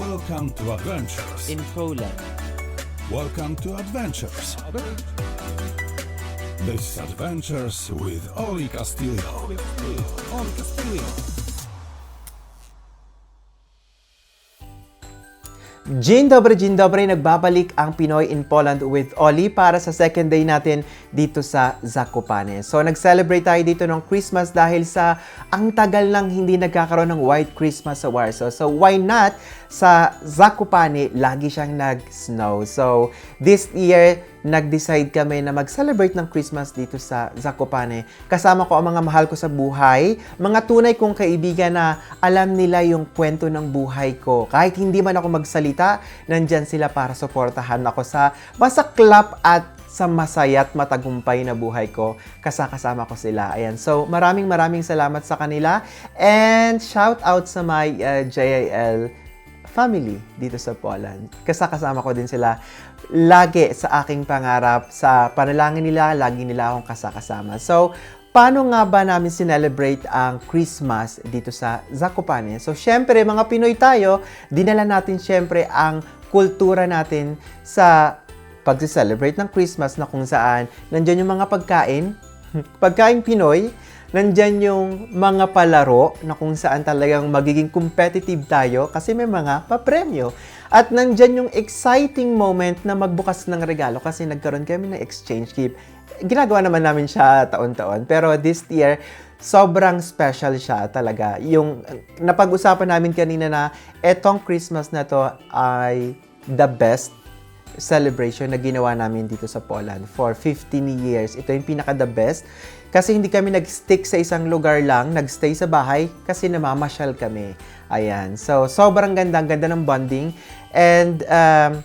Welcome to Adventures. in Poland. Welcome to Adventures. This is Adventures with Oli Castillo. Oli Castillo. Dzień dobry, nagbabalik ang Pinoy in Poland with Oli para sa second day natin dito sa Zakopane. So nag-celebrate tayo dito ng Christmas dahil sa ang tagal nang hindi nagkakaroon ng White Christmas sa Warsaw. So why not sa Zakopane lagi siyang nag-snow. So this year nag-decide kami na mag-celebrate ng Christmas dito sa Zakopane. Kasama ko ang mga mahal ko sa buhay, mga tunay kong kaibigan na alam nila yung kwento ng buhay ko. Kahit hindi man ako magsalita, nandyan sila para suportahan ako sa masaklap at sa masaya at matagumpay na buhay ko. Kasama ko sila. Ayan. So, maraming salamat sa kanila. And shout out sa my JIL family dito sa Poland. Kasama ko din sila lagi sa aking pangarap. Sa panalangin nila, lagi nila akong kasama. So, paano nga ba namin sinelebrate ang Christmas dito sa Zakopane? So, syempre, mga Pinoy tayo, dinala natin syempre ang kultura natin sa pag-celebrate ng Christmas na kung saan nandyan yung mga pagkain Pinoy, nandyan yung mga palaro na kung saan talagang magiging competitive tayo kasi may mga papremyo. At nandyan yung exciting moment na magbukas ng regalo kasi nagkaroon kami ng exchange gift. Ginagawa naman namin siya taon-taon. Pero this year, sobrang special siya talaga. Yung napag-usapan namin kanina na etong Christmas na to ay the best celebration na ginawa namin dito sa Poland for 15 years. Ito yung pinaka-the best. Kasi hindi kami nag-stick sa isang lugar lang, nag-stay sa bahay kasi namamasyal kami. Ayan. So, sobrang ganda ng bonding. And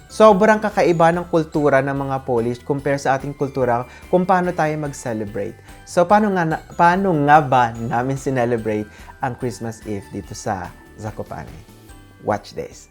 sobrang kakaiba ng kultura ng mga Polish compare sa ating kultura kung paano tayo mag-celebrate. So, paano nga ba namin sinelebrate ang Christmas Eve dito sa Zakopane? Watch this.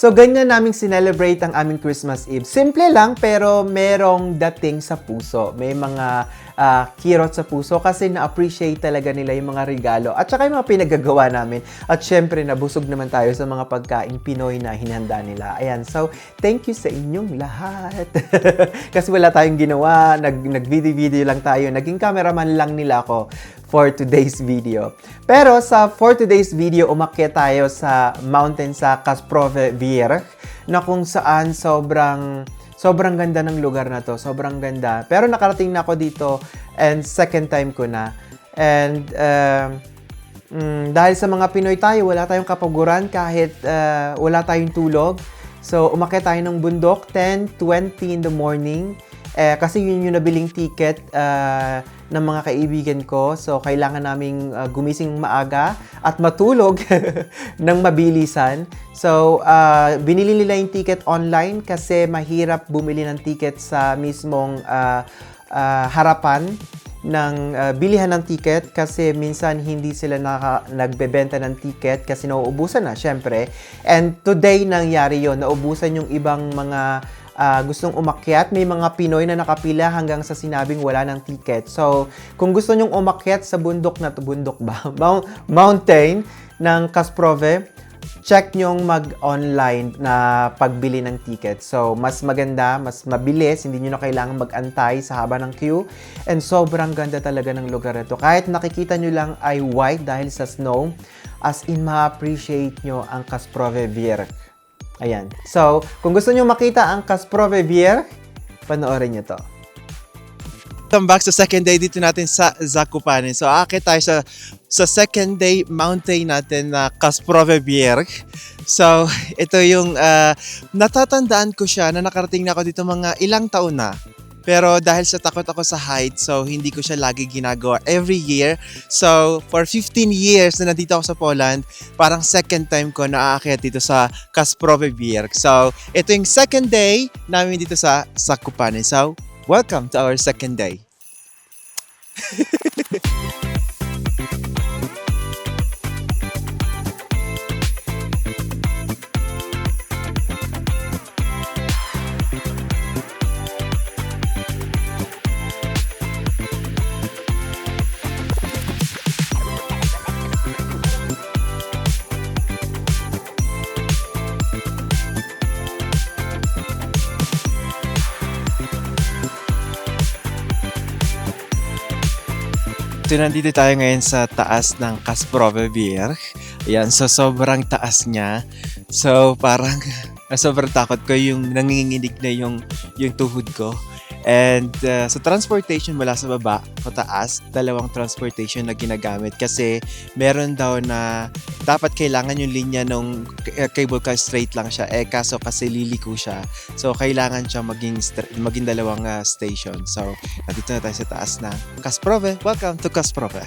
So, ganyan naming sinelebrate ang aming Christmas Eve. Simple lang, pero merong dating sa puso. May mga kirot sa puso kasi na-appreciate talaga nila yung mga regalo at saka yung mga pinagagawa namin. At syempre, nabusog naman tayo sa mga pagkain Pinoy na hinanda nila. Ayan, so, thank you sa inyong lahat. Kasi wala tayong ginawa, nag-video-video lang tayo. Naging cameraman lang nila ako for today's video. Pero for today's video, umakyat tayo sa mountain sa Kasprove Wierch na kung saan sobrang ganda ng lugar na to. Sobrang ganda. Pero nakarating na ako dito and second time ko na. And dahil sa mga Pinoy tayo, wala tayong kapaguran kahit wala tayong tulog. So umakyat tayo ng bundok 10:20 in the morning. Kasi yun yung nabiling ticket ng mga kaibigan ko. So, kailangan naming gumising maaga at matulog ng mabilisan. So, binili nila yung ticket online kasi mahirap bumili ng ticket sa mismong harapan. bilihan ng ticket kasi minsan hindi sila nagbebenta ng ticket kasi nauubusan na, syempre. And today nangyari yon, naubusan yung ibang mga gustong umakyat. May mga Pinoy na nakapila hanggang sa sinabing wala ng ticket. So, kung gusto nyong umakyat sa bundok na to, bundok ba? Mountain ng Kasprove, check nyong mag-online na pagbili ng ticket. So, mas maganda, mas mabilis, hindi nyo na kailangan mag-antay sa haba ng queue. And sobrang ganda talaga ng lugar na to. Kahit nakikita nyo lang ay white dahil sa snow, as in ma-appreciate nyo ang Kasprove Vierch. Ayan. So, kung gusto nyo makita ang Kasprove Vierch, panoorin nyo to. Welcome back sa second day dito natin sa Zakopane. So, aakit tayo sa second day mountain natin na Kasprove Vierch. So, ito yung natatandaan ko siya na nakarating na ako dito mga ilang taon na. Pero dahil sa takot ako sa height, so hindi ko siya lagi ginagawa every year. So, for 15 years na nandito ako sa Poland, parang second time ko na aakyat dito sa Kasprove Vierch. So, ito yung second day namin dito sa Zakopane. So, welcome to our second day. So, nandito tayo ngayon sa taas ng Kasprove Vierch. Ayan, so sobrang taas niya. So, parang sobrang takot ko yung nanginginig na yung tuhod ko. And sa transportation mula sa baba pataas, dalawang transportation na ginagamit kasi meron daw na dapat kailangan yung linya nung cable car straight lang siya, kaso kasi liliko siya, so kailangan siya maging dalawang station. So nandito na tayo sa taas na Kasprove. Welcome to Kasprove.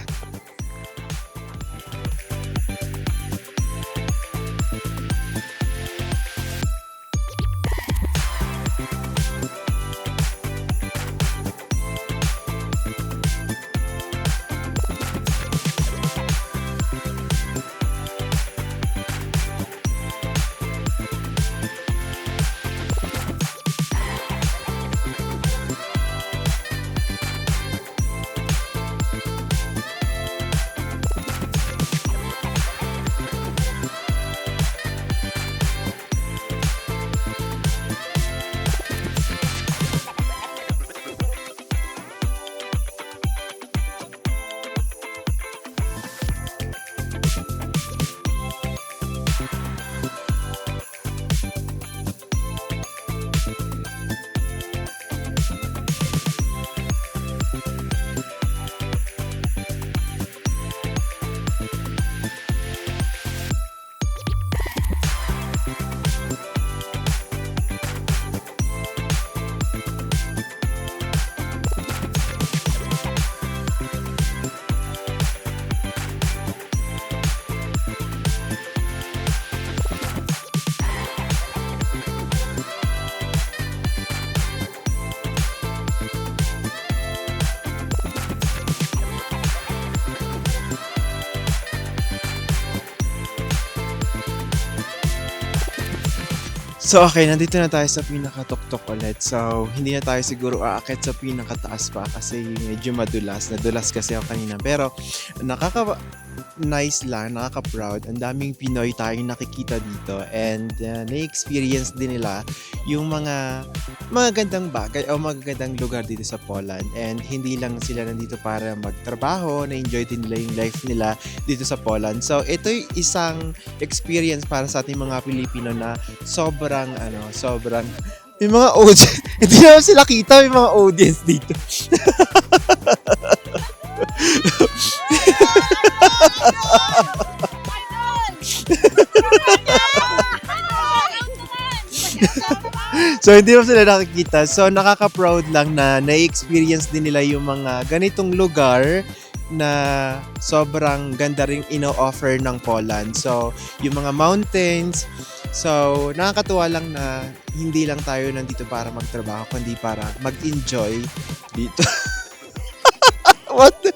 So okay, nandito na tayo sa pinakatuktok ulit. So hindi na tayo siguro aakit sa pinakataas pa kasi medyo madulas. Nadulas kasi ako kanina. Pero nice lang, nakaka-proud. Ang daming Pinoy tayong nakikita dito and na-experience din nila yung mga gandang bagay o magagandang lugar dito sa Poland. And hindi lang sila nandito para magtrabaho, na-enjoy din nila yung life nila dito sa Poland. So ito yung isang experience para sa ating mga Pilipino na sobrang may mga audience, hindi naman sila kita, may mga audience dito. So hindi mo sila nakikita. So nakaka-proud lang na na-experience din nila yung mga ganitong lugar na sobrang ganda rin ino-offer ng Poland. So yung mga mountains, so nakakatuwa lang na hindi lang tayo nandito para magtrabaho kundi para mag-enjoy dito. What the-